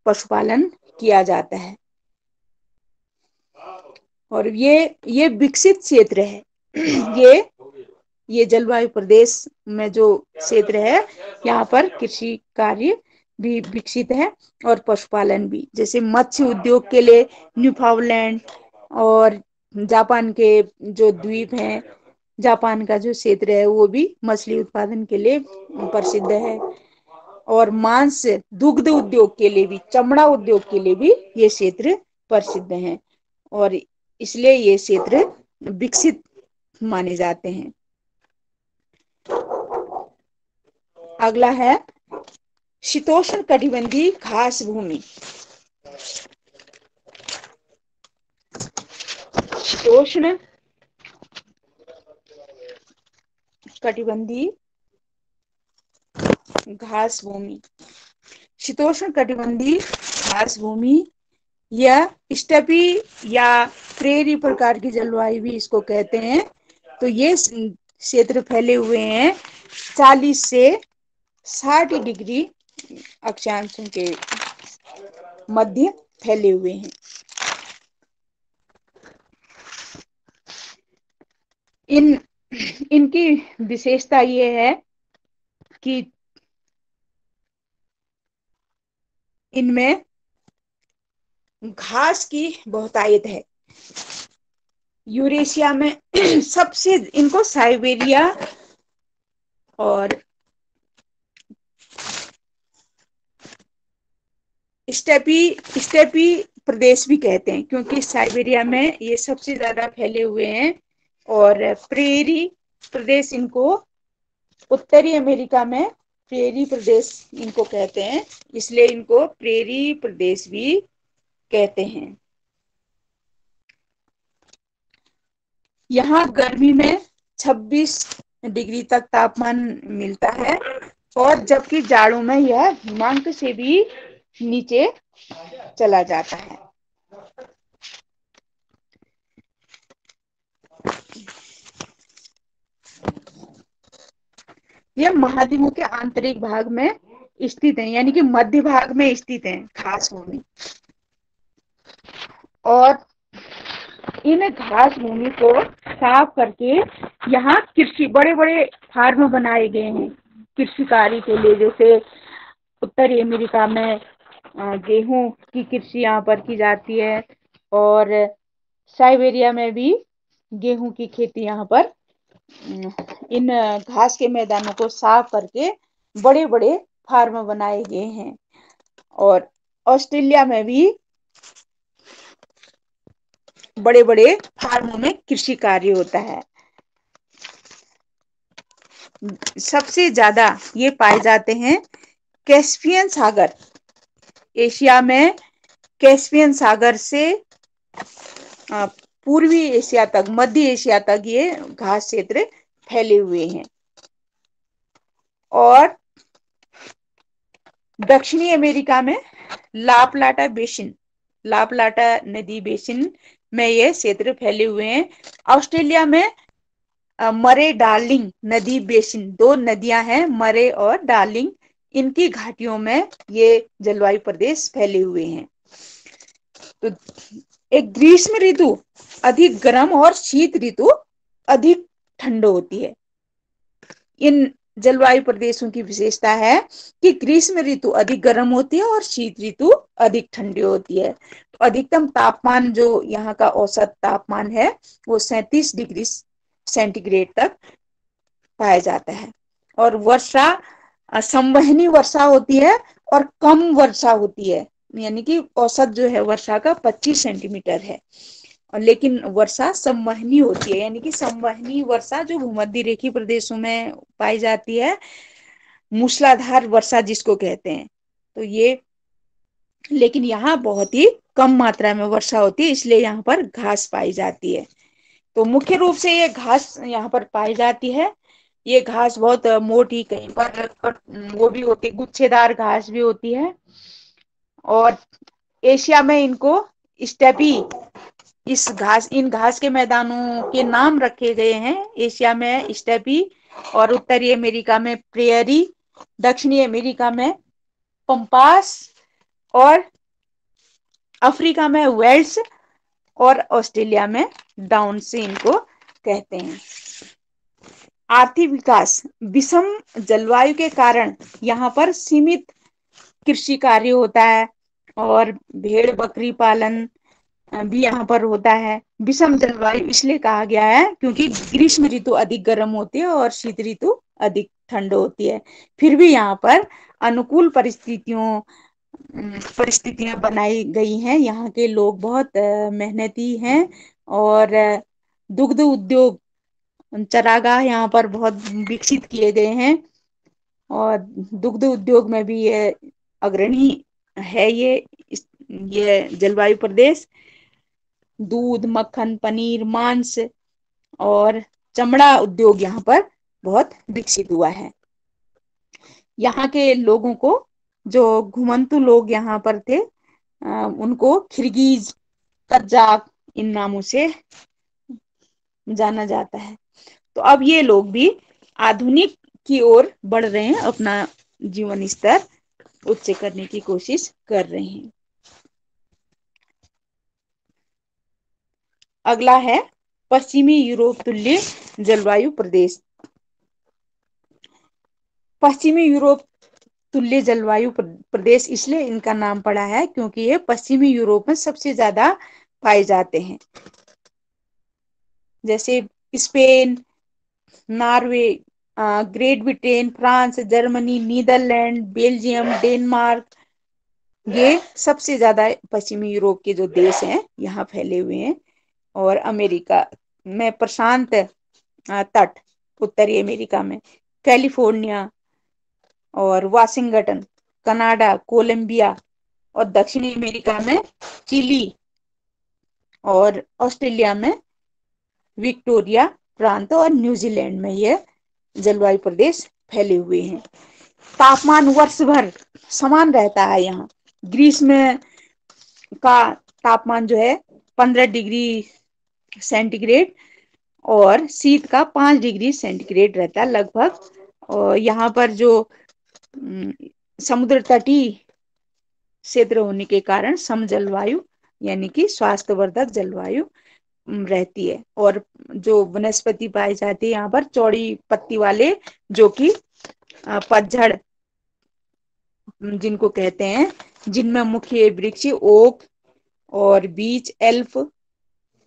पशुपालन किया जाता है। और ये विकसित क्षेत्र है। ये ये जलवायु प्रदेश में जो क्षेत्र है यहाँ पर कृषि कार्य भी विकसित है और पशुपालन भी, जैसे मत्स्य उद्योग के लिए न्यूफाउंडलैंड और जापान के जो द्वीप हैं, जापान का जो क्षेत्र है वो भी मछली उत्पादन के लिए प्रसिद्ध है। और मांस दुग्ध उद्योग के लिए भी, चमड़ा उद्योग के लिए भी ये क्षेत्र प्रसिद्ध है और इसलिए ये क्षेत्र विकसित माने जाते हैं। अगला है शीतोष्ण कटिबंधीय घास भूमि। शीतोष्ण कटिबंधीय घास भूमि, शीतोष्ण कटिबंधीय घास भूमि या स्टेपी या प्रेरी प्रकार की जलवायु भी इसको कहते हैं। तो ये क्षेत्र फैले हुए हैं 40 से 60 डिग्री अक्षांशों के मध्य फैले हुए हैं। इनकी विशेषता ये है कि इनमें घास की बहुतायत है। यूरेशिया में सबसे इनको साइबेरिया और स्टेपी प्रदेश भी कहते हैं, क्योंकि साइबेरिया में ये सबसे ज्यादा फैले हुए हैं। और प्रेरी प्रदेश इनको उत्तरी अमेरिका में प्रेरी प्रदेश इनको कहते हैं, इसलिए इनको प्रेरी प्रदेश भी कहते हैं। यहाँ गर्मी में 26 डिग्री तक तापमान मिलता है और जबकि जाड़ों में यह हिमांक से भी नीचे चला जाता है। यह महाद्वीपों के आंतरिक भाग में स्थित है, यानी कि मध्य भाग में स्थित है घास भूमि। और इन घास भूमि को साफ करके यहाँ कृषि बड़े बड़े फार्म बनाए गए हैं कृषि कार्य के लिए। जैसे उत्तरी अमेरिका में गेहूं की कृषि यहाँ पर की जाती है और साइबेरिया में भी गेहूं की खेती यहाँ पर इन घास के मैदानों को साफ करके बड़े बड़े फार्म बनाए गए हैं। और ऑस्ट्रेलिया में भी बड़े बड़े फार्मों में कृषि कार्य होता है। सबसे ज्यादा ये पाए जाते हैं कैस्पियन सागर। एशिया में कैस्पियन सागर से पूर्वी एशिया तक, मध्य एशिया तक ये घास क्षेत्र फैले हुए हैं। और दक्षिणी अमेरिका में लाप्लाटा बेसिन, लाप्लाटा नदी बेसिन में ये क्षेत्र फैले हुए हैं। ऑस्ट्रेलिया में मरे डार्लिंग नदी बेसिन, दो नदियां हैं मरे और डार्लिंग, इनकी घाटियों में ये जलवायु प्रदेश फैले हुए हैं। तो एक ग्रीष्म ऋतु अधिक गर्म और शीत ऋतु अधिक ठंड होती है। इन जलवायु प्रदेशों की विशेषता है कि ग्रीष्म ऋतु अधिक गर्म होती है और शीत ऋतु अधिक ठंडी होती है। तो अधिकतम तापमान जो यहाँ का औसत तापमान है वो 37 डिग्री सेंटीग्रेड तक पाया जाता है। और वर्षा संवहनी वर्षा होती है और कम वर्षा होती है, यानी कि औसत जो है वर्षा का 25 सेंटीमीटर है। और लेकिन वर्षा संवहनी होती है, यानी कि संवहनी वर्षा जो भूमध्य रेखीय प्रदेशों में पाई जाती है, मूसलाधार वर्षा जिसको कहते हैं। तो ये लेकिन यहाँ बहुत ही कम मात्रा में वर्षा होती है, इसलिए यहाँ पर घास पाई जाती है। तो मुख्य रूप से ये घास यहाँ पर पाई जाती है। ये घास बहुत मोटी, कहीं पर वो भी होती, गुच्छेदार घास भी होती है। और एशिया में इनको स्टेपी, इन घास के मैदानों के नाम रखे गए हैं। एशिया में स्टेपी और उत्तरी अमेरिका में प्रेयरी, दक्षिणी अमेरिका में पंपास और अफ्रीका में वेल्स और ऑस्ट्रेलिया में डाउन से इनको कहते हैं। आर्थिक विकास, विषम जलवायु के कारण यहाँ पर सीमित कृषि कार्य होता है और भेड़ बकरी पालन भी यहाँ पर होता है। विषम जलवायु इसलिए कहा गया है क्योंकि ग्रीष्म ऋतु अधिक गर्म होती है और शीत ऋतु अधिक ठंड होती है। फिर भी यहाँ पर अनुकूल परिस्थितियां बनाई गई हैं। यहाँ के लोग बहुत मेहनती हैं और दुग्ध उद्योग, चरागाह यहाँ पर बहुत विकसित किए गए हैं और दुग्ध उद्योग में भी ये अग्रणी है। ये जलवायु प्रदेश दूध, मक्खन, पनीर, मांस और चमड़ा उद्योग यहाँ पर बहुत विकसित हुआ है। यहाँ के लोगों को, जो घुमंतु लोग यहाँ पर थे, उनको किर्गिज, कजाक इन नामों से जाना जाता है। तो अब ये लोग भी आधुनिक की ओर बढ़ रहे हैं, अपना जीवन स्तर उच्च करने की कोशिश कर रहे हैं। अगला है पश्चिमी यूरोप तुल्य जलवायु प्रदेश। पश्चिमी यूरोप तुल्य जलवायु प्रदेश इसलिए इनका नाम पड़ा है क्योंकि ये पश्चिमी यूरोप में सबसे ज्यादा पाए जाते हैं। जैसे Spain, Norway, Great Britain, France, Germany, Netherlands, Belgium, Denmark, ये सबसे ज्यादा पश्चिमी यूरोप के जो देश हैं यहाँ फैले हुए हैं। और अमेरिका में प्रशांत तट, उत्तरी अमेरिका में कैलिफोर्निया और वाशिंगटन, कनाडा, कोलंबिया और दक्षिणी अमेरिका में चिली और ऑस्ट्रेलिया में विक्टोरिया प्रांत और न्यूजीलैंड में ये जलवायु प्रदेश फैले हुए हैं। तापमान वर्ष भर समान रहता है। यहाँ ग्रीष्म का तापमान जो है 15 डिग्री सेंटीग्रेड और शीत का 5 डिग्री सेंटीग्रेड रहता है लगभग। और यहाँ पर जो समुद्र तटीय क्षेत्र होने के कारण समजलवायु यानी कि स्वास्थ्यवर्धक जलवायु रहती है। और जो वनस्पति पाई जाती है यहाँ पर चौड़ी पत्ती वाले, जो कि पतझड़ जिनको कहते हैं, जिनमें मुख्य वृक्ष ओक और बीच, एल्फ,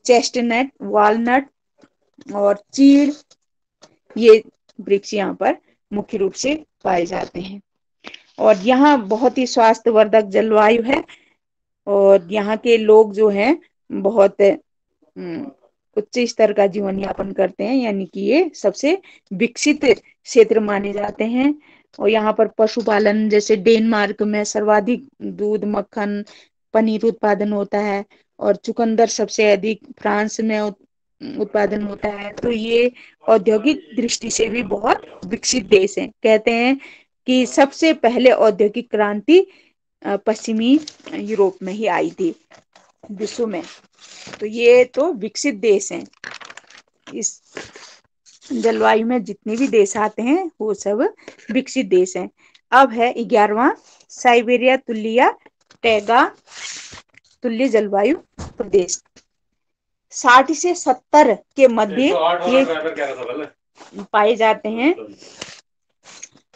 चेस्टनट, वॉलनट और चीड़, ये वृक्ष यहाँ पर मुख्य रूप से पाए जाते हैं। और यहाँ बहुत ही स्वास्थ्यवर्धक जलवायु है और यहाँ के लोग जो हैं बहुत उच्च स्तर का जीवन यापन करते हैं, यानी कि ये सबसे विकसित क्षेत्र माने जाते हैं। और यहाँ पर पशुपालन, जैसे डेनमार्क में सर्वाधिक दूध, मक्खन, पनीर उत्पादन होता है और चुकंदर सबसे अधिक फ्रांस में उत्पादन होता है। तो ये औद्योगिक दृष्टि से भी बहुत विकसित देश है। कहते हैं कि सबसे पहले औद्योगिक क्रांति पश्चिमी यूरोप में ही आई थी विश्व में। तो ये तो विकसित देश हैं। इस जलवायु में जितने भी देश आते हैं वो सब विकसित देश हैं। अब है 11वां साइबेरिया तुल्य टैगा तुल्य जलवायु प्रदेश। 60 से 70 के मध्य ये पाए जाते हैं।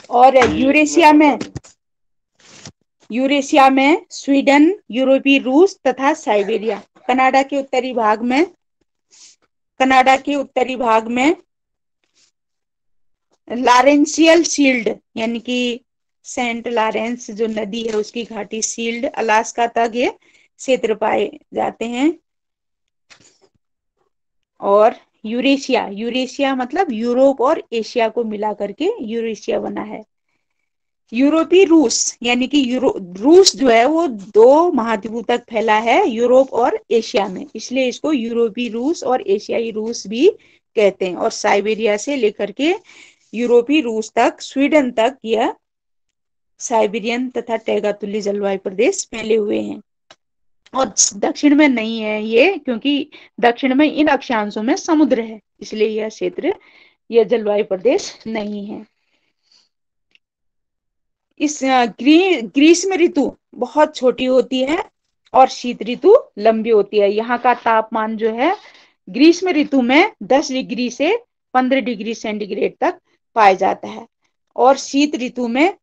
और यूरेशिया में स्वीडन, यूरोपीय रूस तथा साइबेरिया। कनाडा के उत्तरी भाग में लॉरेंशियल शील्ड यानी कि सेंट लॉरेंस जो नदी है उसकी घाटी, शील्ड, अलास्का तक ये क्षेत्र पाए जाते हैं। और यूरेशिया मतलब यूरोप और एशिया को मिला करके यूरेशिया बना है। यूरोपीय रूस यानी कि रूस जो है वो 2 महाद्वीपों तक फैला है, यूरोप और एशिया में, इसलिए इसको यूरोपीय रूस और एशियाई रूस भी कहते हैं। और साइबेरिया से लेकर के यूरोपीय रूस तक, स्वीडन तक यह साइबेरियन तथा टैगा तुल्य जलवायु प्रदेश फैले हुए हैं। और दक्षिण में नहीं है ये, क्योंकि दक्षिण में इन अक्षांशों में समुद्र है, इसलिए यह क्षेत्र, यह जलवायु प्रदेश नहीं है। इस ग्रीष्म ऋतु बहुत छोटी होती है और शीत ऋतु लंबी होती है। यहाँ का तापमान जो है ग्रीष्म ऋतु में 10 डिग्री से 15 डिग्री सेंटीग्रेड तक पाया जाता है। और शीत ऋतु में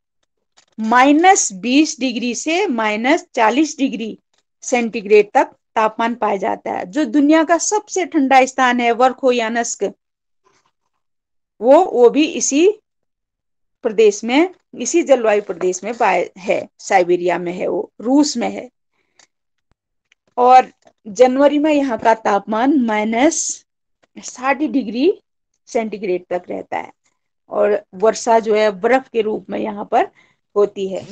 -20 डिग्री से -40 डिग्री सेंटीग्रेड तक तापमान पाया जाता है। जो दुनिया का सबसे ठंडा स्थान है वर्खोयानस्क, वो भी इसी प्रदेश में, इसी जलवायु प्रदेश में पाए है, साइबेरिया में है, वो रूस में है। और जनवरी में यहाँ का तापमान -60 डिग्री सेंटीग्रेड तक रहता है। और वर्षा जो है बर्फ के रूप में यहाँ पर होती है।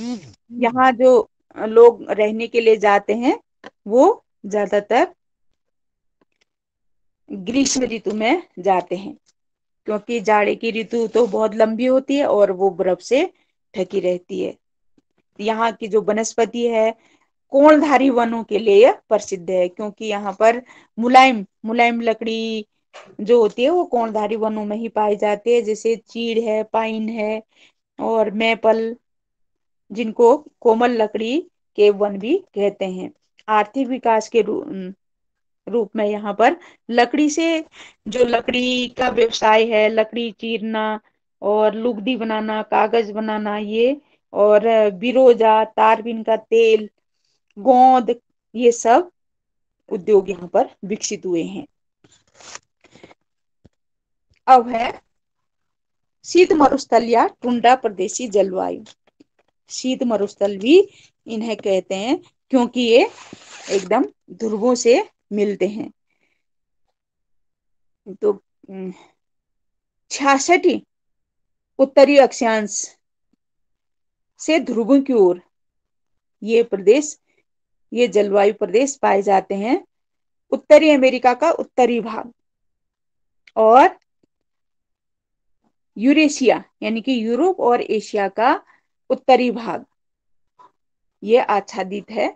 यहाँ जो लोग रहने के लिए जाते हैं वो ज्यादातर ग्रीष्म ऋतु में जाते हैं, क्योंकि जाड़े की ऋतु तो बहुत लंबी होती है और वो बर्फ से ढकी रहती है। यहाँ की जो वनस्पति है कोणधारी वनों के लिए प्रसिद्ध है, क्योंकि यहाँ पर मुलायम मुलायम लकड़ी जो होती है वो कोणधारी वनों में ही पाई जाती है, जैसे चीड़ है, पाइन है और मैपल, जिनको कोमल लकड़ी के वन भी कहते हैं। आर्थिक विकास के रूप में यहाँ पर लकड़ी से, जो लकड़ी का व्यवसाय है, लकड़ी चीरना और लुगदी बनाना, कागज बनाना, ये और बिरोजा, तारबीन का तेल, गोंद, ये सब उद्योग यहाँ पर विकसित हुए हैं। अब है शीत मरुस्थल या टुंड्रा प्रदेशी जलवायु। शीत मरुस्थल भी इन्हें कहते हैं, क्योंकि ये एकदम ध्रुवों से मिलते हैं। तो 66 उत्तरी अक्षांश से ध्रुवों की ओर ये प्रदेश, ये जलवायु प्रदेश पाए जाते हैं। उत्तरी अमेरिका का उत्तरी भाग और यूरेशिया यानी कि यूरोप और एशिया का उत्तरी भाग, ये आच्छादित है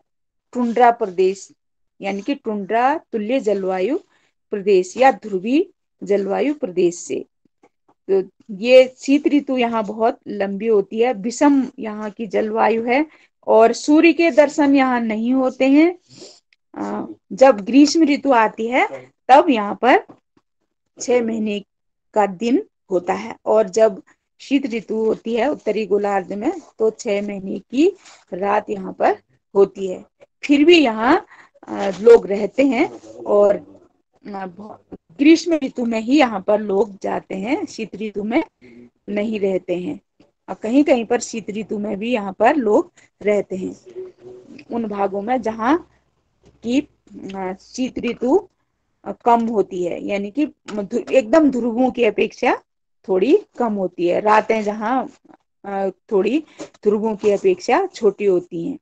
टुंड्रा प्रदेश यानी कि टुंड्रा तुल्य जलवायु प्रदेश या ध्रुवीय जलवायु प्रदेश से। तो ये शीत ऋतु यहाँ बहुत लंबी होती है, विषम यहाँ की जलवायु है और सूर्य के दर्शन यहाँ नहीं होते हैं। जब ग्रीष्म ऋतु आती है तब यहाँ पर 6 महीने का दिन होता है, और जब शीत ऋतु होती है उत्तरी गोलार्ध में तो 6 महीने की रात यहाँ पर होती है। फिर भी यहाँ लोग रहते हैं और ग्रीष्म ऋतु में ही यहाँ पर लोग जाते हैं, शीत ऋतु में नहीं रहते हैं। और कहीं कहीं पर शीत ऋतु में भी यहाँ पर लोग रहते हैं, उन भागों में जहाँ की शीत ऋतु कम होती है, यानी कि एकदम ध्रुवों की अपेक्षा थोड़ी कम होती है। रातें जहाँ थोड़ी ध्रुवों की अपेक्षा छोटी होती हैं।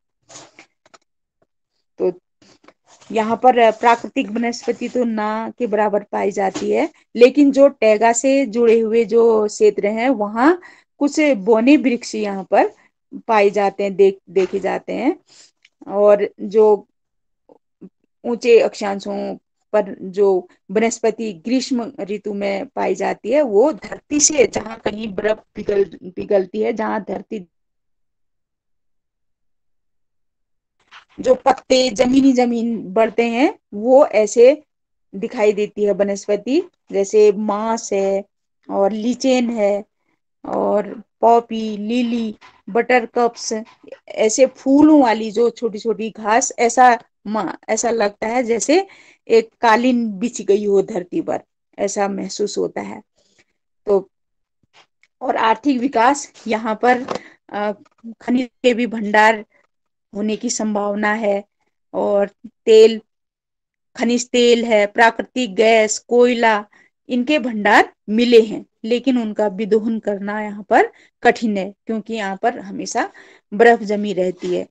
तो यहाँ पर प्राकृतिक वनस्पति तो ना के बराबर पाई जाती है, लेकिन जो टैगा से जुड़े हुए जो क्षेत्र हैं वहाँ कुछ बौने वृक्ष यहाँ पर पाए जाते हैं, देखे जाते हैं। और जो ऊंचे अक्षांशों पर जो वनस्पति ग्रीष्म ऋतु में पाई जाती है वो धरती से, जहाँ कहीं बर्फ पिघलती है, जहाँ धरती, जो पत्ते जमीन बढ़ते हैं वो ऐसे दिखाई देती है वनस्पति, जैसे मांस है और लीचेन है और पॉपी, लिली, बटर कप्स, ऐसे फूलों वाली जो छोटी छोटी घास, ऐसा लगता है जैसे एक कालीन बिछ गई हो धरती पर, ऐसा महसूस होता है। तो और आर्थिक विकास, यहाँ पर खनिज के भी भंडार होने की संभावना है, और खनिज तेल है, प्राकृतिक गैस, कोयला, इनके भंडार मिले हैं, लेकिन उनका विदोहन करना यहाँ पर कठिन है, क्योंकि यहाँ पर हमेशा बर्फ जमी रहती है।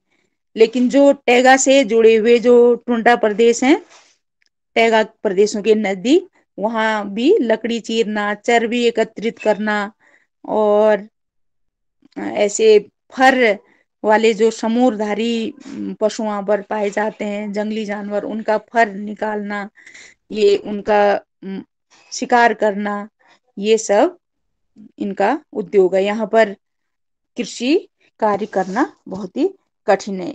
लेकिन जो टैगा से जुड़े हुए जो टुंड्रा प्रदेश हैं, टैगा प्रदेशों के नजदीक, वहां भी लकड़ी चीरना, चर्बी एकत्रित करना और ऐसे फर वाले जो समूरधारी पशुओं पर पाए जाते हैं, जंगली जानवर, उनका फर निकालना, ये उनका शिकार करना, ये सब इनका उद्योग है। यहाँ पर कृषि कार्य करना बहुत ही कठिन है।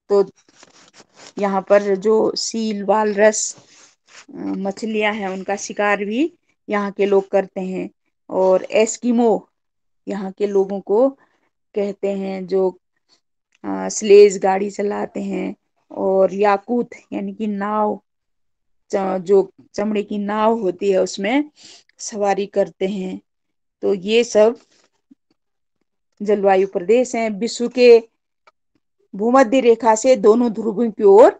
तो यहाँ पर जो सील, वालरस, मछलियां हैं, उनका शिकार भी यहाँ के लोग करते हैं। और एस्किमो यहाँ के लोगों को कहते हैं, जो स्लेज गाड़ी चलाते हैं। और याकूत यानी कि नाव, जो चमड़े की नाव होती है उसमें सवारी करते हैं। तो ये सब जलवायु प्रदेश हैं। विश्व के भूमध्य रेखा से दोनों ध्रुवों की ओर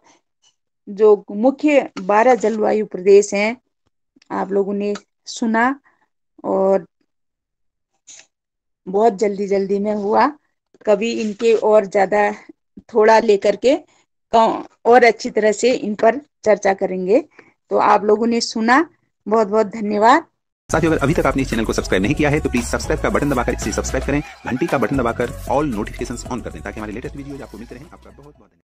जो मुख्य 12 जलवायु प्रदेश हैं, आप लोगों ने सुना। और बहुत जल्दी जल्दी में हुआ, कभी इनके और ज्यादा थोड़ा लेकर के और अच्छी तरह से इन पर चर्चा करेंगे। तो आप लोगों ने सुना, बहुत बहुत धन्यवाद। साथियों, अगर अभी तक आपने इस चैनल को सब्सक्राइब नहीं किया है तो प्लीज सब्सक्राइब का बटन दबाकर इसे सब्सक्राइब करें, घंटी का बटन दबाकर ऑल नोटिफिकेशंस ऑन कर दें ताकि हमारे लेटेस्ट वीडियोज आपको मिलते रहें। आपका बहुत बहुत धन्यवाद।